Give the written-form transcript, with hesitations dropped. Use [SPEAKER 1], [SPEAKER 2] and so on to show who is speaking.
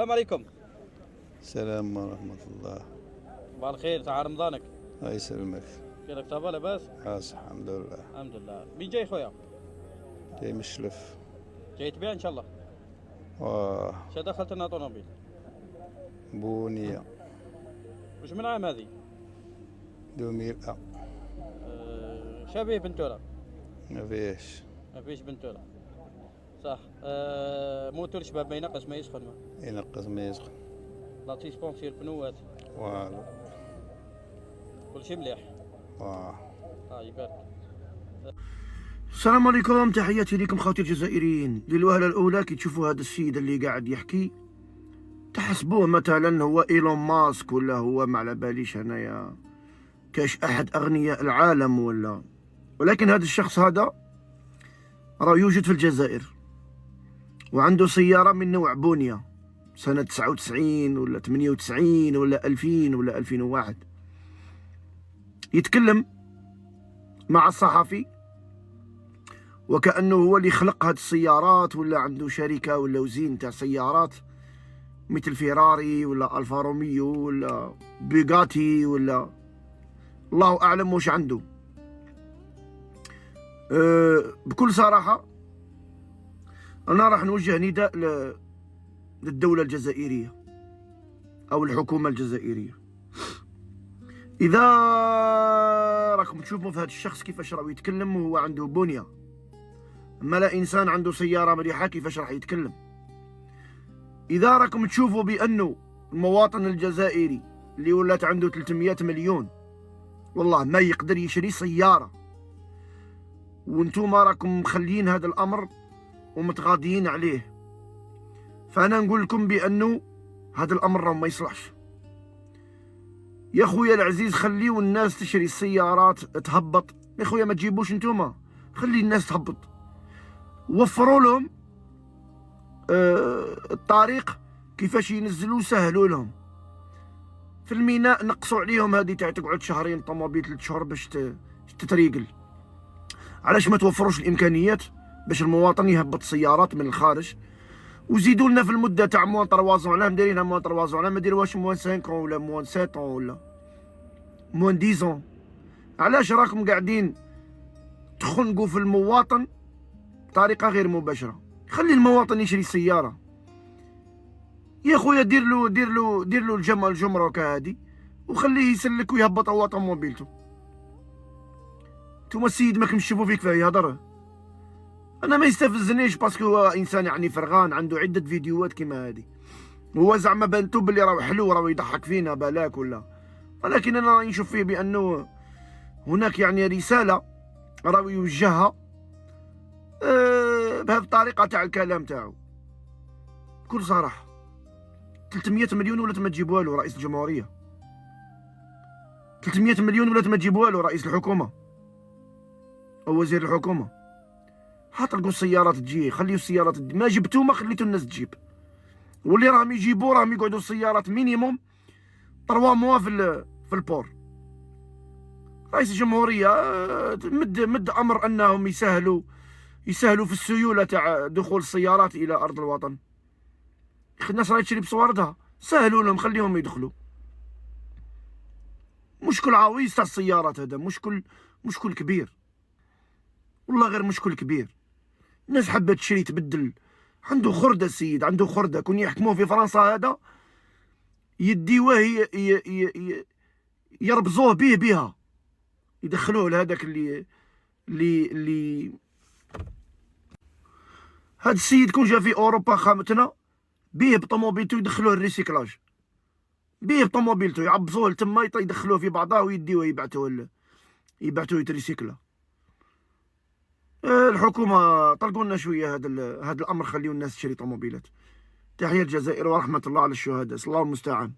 [SPEAKER 1] السلام عليكم.
[SPEAKER 2] السلام ورحمة الله.
[SPEAKER 1] صباح الخير، تعال رمضانك.
[SPEAKER 2] الله يسلمك.
[SPEAKER 1] كيفك طابة لاباس؟
[SPEAKER 2] الحمد لله.
[SPEAKER 1] الحمد لله. مين جاي خويا؟
[SPEAKER 2] جاي مشلف.
[SPEAKER 1] جاي تبيع ان شاء الله. شا دخلت لنا طوموبيل؟
[SPEAKER 2] بونية.
[SPEAKER 1] وش من عام هذه؟
[SPEAKER 2] 2000.
[SPEAKER 1] شابيه بنتولا؟
[SPEAKER 2] ما فيش.
[SPEAKER 1] ما فيش بنتولا. صح. موتور شباب ما ينقص ما يسخن. ما
[SPEAKER 2] ينقص ما يسخن.
[SPEAKER 1] لا تيسبونسير بنوات.
[SPEAKER 2] والو.
[SPEAKER 1] كل شيء مليح. يبارك.
[SPEAKER 3] السلام عليكم، تحياتي لكم خواتي الجزائريين. للوهلة الأولى كي تشوفوا هذا السيد اللي قاعد يحكي تحسبوه مثلا هو إيلون ماسك، ولا هو ما على باليش أنايا كاش أحد أغنياء العالم ولكن هذا الشخص هذا راه يوجد في الجزائر وعنده سيارة من نوع بونية سنة 99 ولا 98 ولا 2000 ولا 2001. يتكلم مع الصحفي وكأنه هو اللي خلق هاد السيارات، ولا عنده شركة ولا وزين تاع سيارات مثل فيراري ولا الفا روميو ولا بيغاتي ولا الله أعلم وش عنده. بكل صراحة أنا راح نوجه نداء للدولة الجزائرية أو الحكومة الجزائرية. إذا راكم تشوفوا في هذا الشخص كيفاش راه يتكلم وهو عنده بنية، أما لا إنسان عنده سيارة مليحة كيفاش راح يتكلم. إذا راكم تشوفوا بأنه المواطن الجزائري اللي ولات عنده 300 مليون والله ما يقدر يشري سيارة، وانتم راكم مخلين هذا الأمر ومتغاضيين عليه، فأنا نقول لكم بأنه هذا الأمر راه ما يصلحش. يا خويا العزيز خليوا الناس تشري السيارات تهبط. يا خويا ما تجيبوش انتوما، خلي الناس تهبط. وفروا لهم الطريق كيفاش ينزلوا، سهلوا لهم في الميناء، نقصوا عليهم هذه تاع تقعد شهرين طوموبيل 3 شهور باش تتريقل. علاش ما توفروش الامكانيات باش المواطن يهبط سيارات من الخارج، وزيدوا لنا في المده تاع موان 3 علاه دايرينها موان 3 علاه، ما ديروهاش موان 5 ولا موان 7 ولا موان 10. علاش راكم قاعدين تخنقوا في المواطن بطريقه غير مباشره؟ خلي المواطن يشري سياره يا خويا، دير له الجمرك هادي وخليه يسلك ويهبط هو طوموبيلته. نتوما السيد ماكم تشوفوا فيك فيه يهضر. انا ما يستفزنيش باسكو هو انسان يعني فرغان، عنده عده فيديوهات كيما هادي، هو زعما بانتو بلي راه حلو راه يضحك فينا بالاك ولا، ولكن انا راني نشوف فيه بانه هناك يعني رساله راه يوجهها بهذه الطريقه تاع الكلام تاعو. بكل صراحه 300 مليون ولات ما تجيبوها له رئيس الجمهوريه، 300 مليون ولات ما تجيبوها له رئيس الحكومه او وزير الحكومه. حطلقوا السيارات تجي، خليوا السيارات تجي. ما جبتوا ما خليتوا الناس تجيب، واللي راهم يجيبوا راهم يقعدوا السيارات مينيموم 3 موا في البور. رئيس الجمهوريه مد امر انهم يسهلوا في السيوله تاع دخول السيارات الى ارض الوطن. الناس راهي تشري بصوردها، سهلوا لهم خليهم يدخلوا. مشكل عويص تاع السيارات هذا، مشكل كبير والله، غير مشكل كبير. الناس حابه تشري تبدل، عنده خرده السيد، عنده خرده. كون يحكموه في فرنسا هذا يديوه يربزوه بها، يدخلوه لهذاك اللي هذا السيد كون جا في اوروبا خامتنا بيه بطوموبيلتو، يدخلوه الريسيكلاج بيه بطوموبيلتو، يعبزوه لتما يدخلوه في بعضاه ويديوه يبعثوه يتريسيكلا. الحكومه طلقوا لنا شويه هذا الامر، خليوا الناس تشري طوموبيلات. تحيه الجزائر ورحمه الله على الشهداء، الله المستعان.